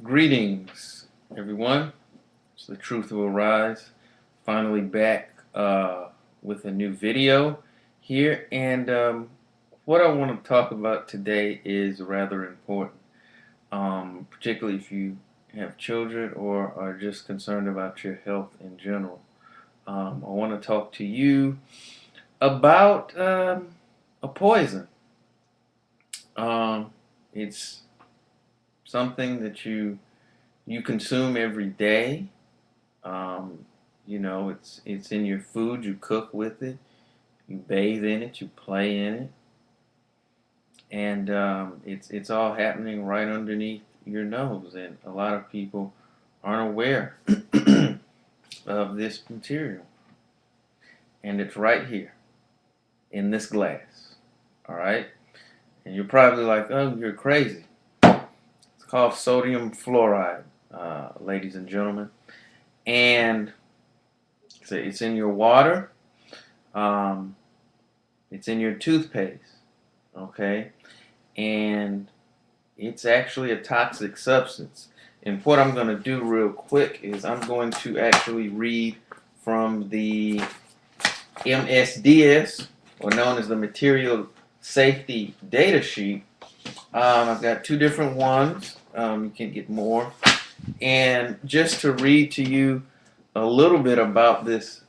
Greetings, everyone. It's The Truth Will Rise. Finally back with a new video here. And what I want to talk about today is rather important, particularly if you have children or are just concerned about your health in general. I want to talk to you about a poison. It's something that you consume every day. It's in your food. You cook with it. You bathe in it. You play in it, and it's all happening right underneath your nose. And a lot of people aren't aware of this material, and it's right here in this glass. All right, and you're probably like, "Oh, you're crazy." It's called sodium fluoride, ladies and gentlemen, and it's in your water. It's in your toothpaste, okay? And it's actually a toxic substance. And what I'm going to do real quick is I'm going to actually read from the MSDS, or known as the Material Safety Data Sheet. I've got two different ones. You can get more. And just to read to you a little bit about this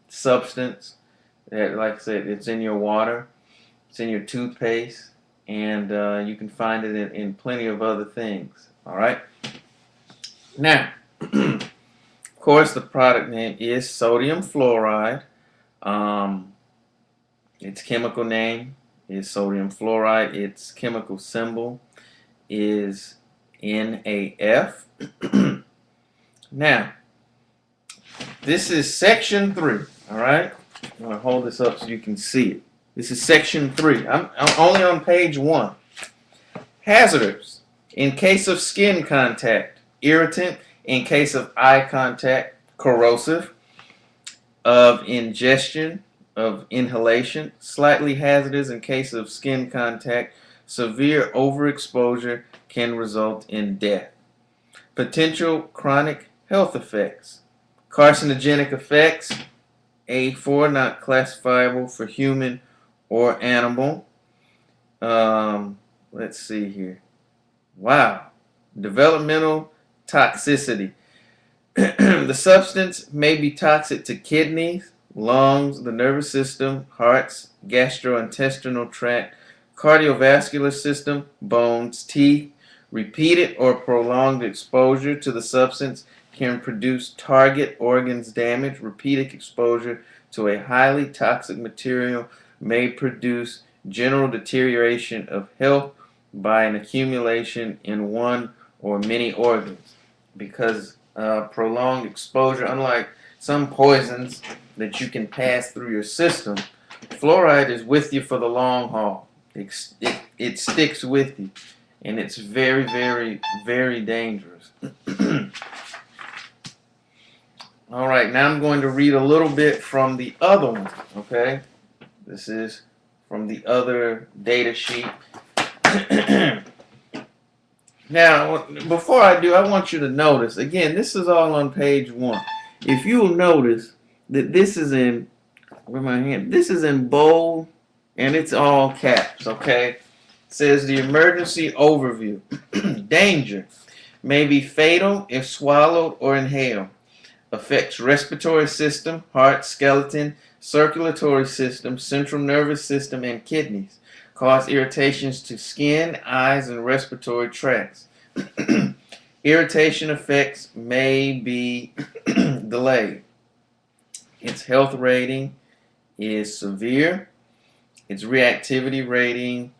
substance that, like I said, it's in your water, it's in your toothpaste, and you can find it in plenty of other things. All right. Now, of course, the product name is sodium fluoride. Its chemical name is sodium fluoride. Its chemical symbol is NAF. Now, this is section 3, all right? I'm going to hold this up so you can see it. This is section 3. I'm only on page 1. Hazardous. In case of skin contact, irritant. In case of eye contact, corrosive. Of ingestion, of inhalation, slightly hazardous in case of skin contact. Severe overexposure can result in death. Potential chronic health effects. Carcinogenic effects. A4, not classifiable for human or animal. Let's see here. Wow. Developmental toxicity. The substance may be toxic to kidneys, lungs, the nervous system, hearts, gastrointestinal tract, cardiovascular system, bones, teeth. Repeated or prolonged exposure to the substance can produce target organs damage. Repeated exposure to a highly toxic material may produce general deterioration of health by an accumulation in one or many organs. Because prolonged exposure, unlike some poisons that you can pass through your system, fluoride is with you for the long haul. It sticks with you. And it's very, very, very dangerous. All right, now I'm going to read a little bit from the other one, okay? This is from the other data sheet. Now, before I do, I want you to notice, again, this is all on page 1. If you'll notice that this is in, where my hand? This is in bold, and it's all caps, okay? Says the emergency overview. Danger. May be fatal if swallowed or inhaled. Affects respiratory system, heart, skeleton, circulatory system, central nervous system, and kidneys. Cause irritations to skin, eyes, and respiratory tracts. Irritation effects may be delayed. Its health rating is severe. Its reactivity rating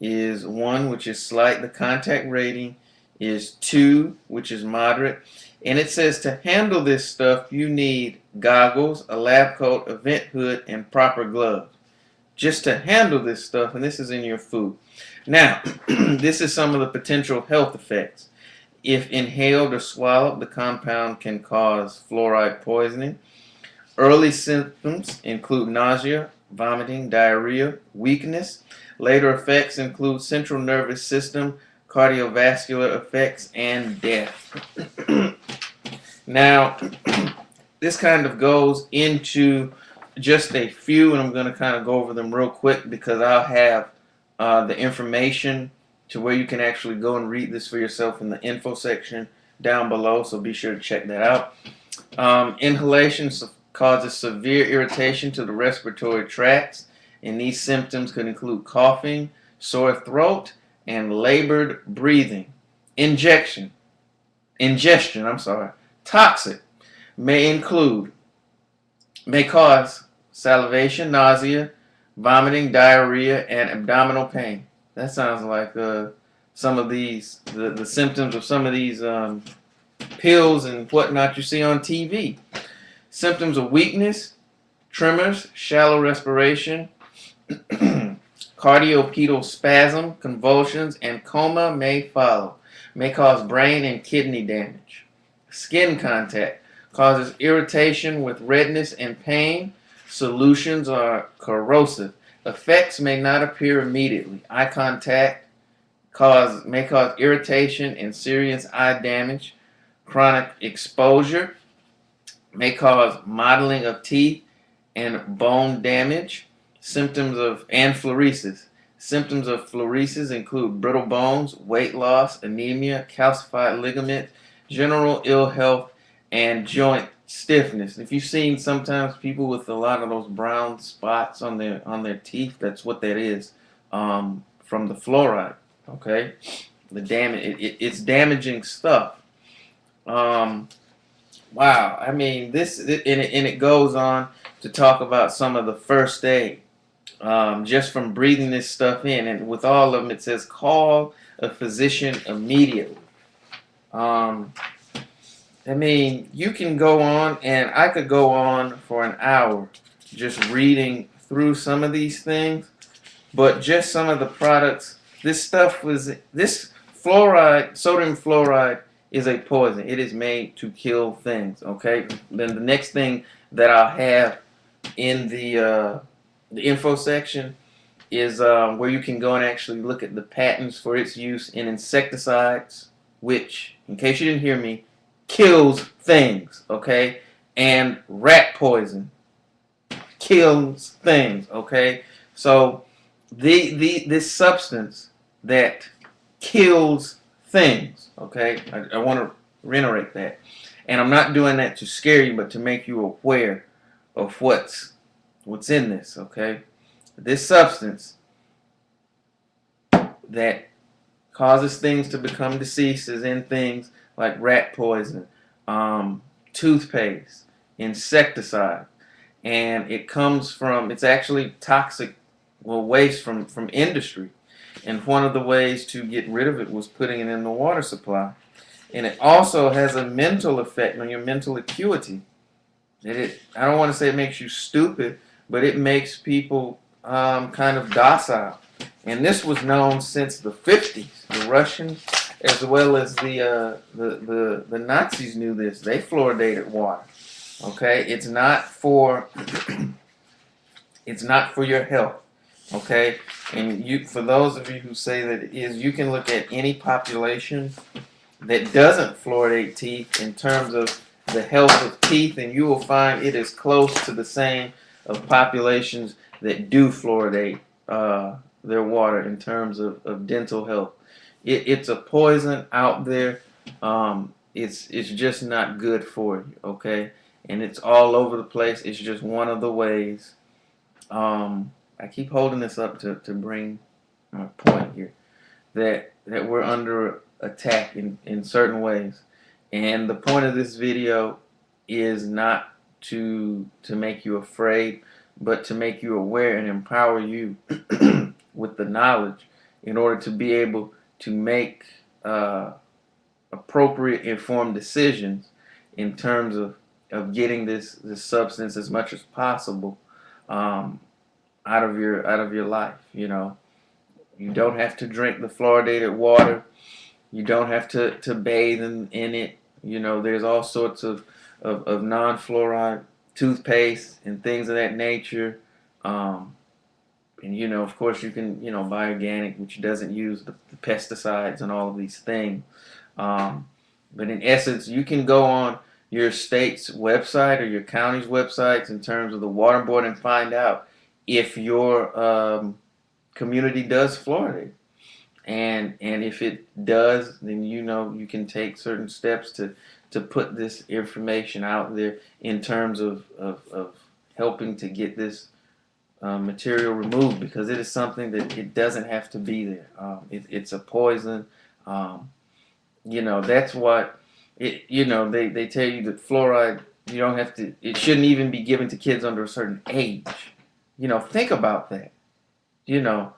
is 1, which is slight. The contact rating is 2, which is moderate. And it says to handle this stuff, you need goggles, a lab coat, a vent hood, and proper gloves. Just to handle this stuff, and this is in your food. Now, this is some of the potential health effects. If inhaled or swallowed, the compound can cause fluoride poisoning. Early symptoms include nausea, vomiting, diarrhea, weakness. Later effects include central nervous system cardiovascular effects, and death. Now, this kind of goes into just a few, and I'm going to kind of go over them real quick because I'll have the information to where you can actually go and read this for yourself in the info section down below, so be sure to check that out. Inhalation causes severe irritation to the respiratory tracts, and these symptoms could include coughing, sore throat, and labored breathing. Ingestion, toxic, may cause salivation, nausea, vomiting, diarrhea, and abdominal pain. That sounds like some of these, the symptoms of some of these pills and whatnot you see on TV. Symptoms of weakness, tremors, shallow respiration, cardiopedal spasm, convulsions, and coma may follow. May cause brain and kidney damage. Skin contact causes irritation with redness and pain. Solutions are corrosive. Effects may not appear immediately. Eye contact may cause irritation and serious eye damage. Chronic exposure may cause mottling of teeth and bone damage. Fluoresis. Symptoms of fluoresis include brittle bones, weight loss, anemia, calcified ligaments, general ill health, and joint stiffness. If you've seen sometimes people with a lot of those brown spots on their teeth, that's what that is, from the fluoride. Okay, the damage. It's damaging stuff. Wow. I mean, it goes on to talk about some of the first aid. Just from breathing this stuff in, and with all of them, it says call a physician immediately. I mean, you can go on, and I could go on for an hour just reading through some of these things, but just some of the products. This fluoride, sodium fluoride, is a poison. It is made to kill things. Okay. Then the next thing that I'll have in the info section is where you can go and actually look at the patents for its use in insecticides, which, in case you didn't hear me, kills things, okay? And rat poison kills things, okay? So this substance that kills things, okay? I want to reiterate that. And I'm not doing that to scare you, but to make you aware of what's in this, okay? This substance that causes things to become deceased is in things like rat poison, toothpaste, insecticide, and it's actually toxic, waste from industry. And one of the ways to get rid of it was putting it in the water supply. And it also has a mental effect on your mental acuity. I don't want to say it makes you stupid, but it makes people kind of docile. And this was known since the 50s. The Russians, as well as the Nazis, knew this. They fluoridated water. Okay, it's not for your health. Okay, and for those of you who say that it is, you can look at any population that doesn't fluoridate teeth in terms of the health of teeth, and you will find it is close to the same of populations that do fluoridate their water in terms of dental health. It's a poison out there. It's just not good for you, okay? And it's all over the place. It's just one of the ways. I keep holding this up to bring my point here, that we're under attack in certain ways. And the point of this video is not to make you afraid, but to make you aware and empower you with the knowledge in order to be able to make appropriate, informed decisions in terms of getting this substance as much as possible out of your life. You know, you don't have to drink the fluoridated water. You don't have to bathe in it. You know, there's all sorts of non-fluoride toothpaste and things of that nature. And of course, you can buy organic, which doesn't use the pesticides and all of these things. Um, but in essence, you can go on your state's website or your county's websites in terms of the water board and find out if your community does fluoridate. And if it does, then you can take certain steps to put this information out there in terms of helping to get this material removed, because it is something that it doesn't have to be there. It's a poison. Um, that's what they tell you that fluoride, you don't have to, it shouldn't even be given to kids under a certain age. Think about that. You know,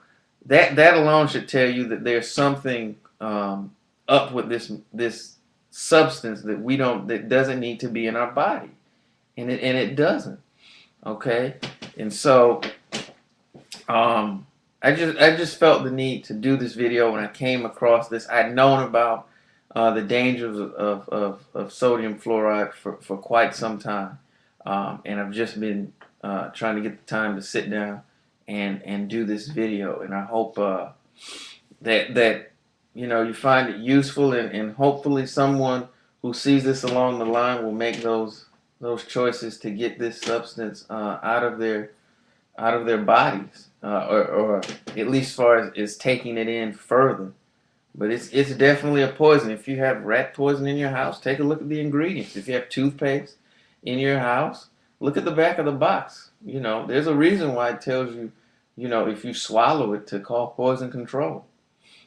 that alone should tell you that there's something up with this substance that doesn't need to be in our body, and it doesn't. Okay, and so I just felt the need to do this video when I came across this. I'd known about the dangers of sodium fluoride for quite some time, and I've just been trying to get the time to sit down and do this video. And I hope that you find it useful, and hopefully someone who sees this along the line will make those choices to get this substance out of their bodies, or at least as far as taking it in further. But it's definitely a poison. If you have rat poison in your house, take a look at the ingredients. If you have toothpaste in your house, look at the back of the box. There's a reason why it tells you, if you swallow it, to call poison control.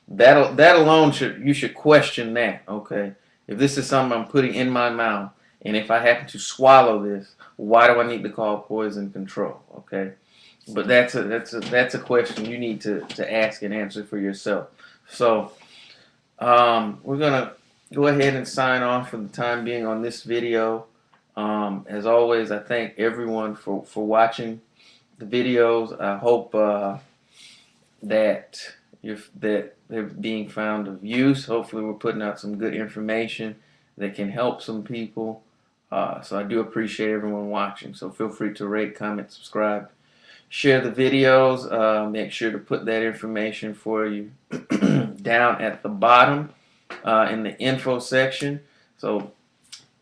That alone you should question that. Okay, if this is something I'm putting in my mouth, and if I happen to swallow this, why do I need to call poison control? Okay, but that's a question you need to ask and answer for yourself. So we're gonna go ahead and sign off for the time being on this video. As always, I thank everyone for watching the videos. I hope that they're being found of use. Hopefully, we're putting out some good information that can help some people. So I do appreciate everyone watching. So feel free to rate, comment, subscribe, share the videos. Make sure to put that information for you down at the bottom in the info section. So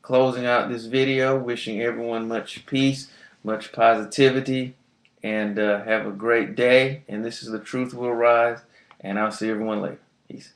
closing out this video, wishing everyone much peace, much positivity, and have a great day. And this is The Truth Will Rise, and I'll see everyone later. Peace.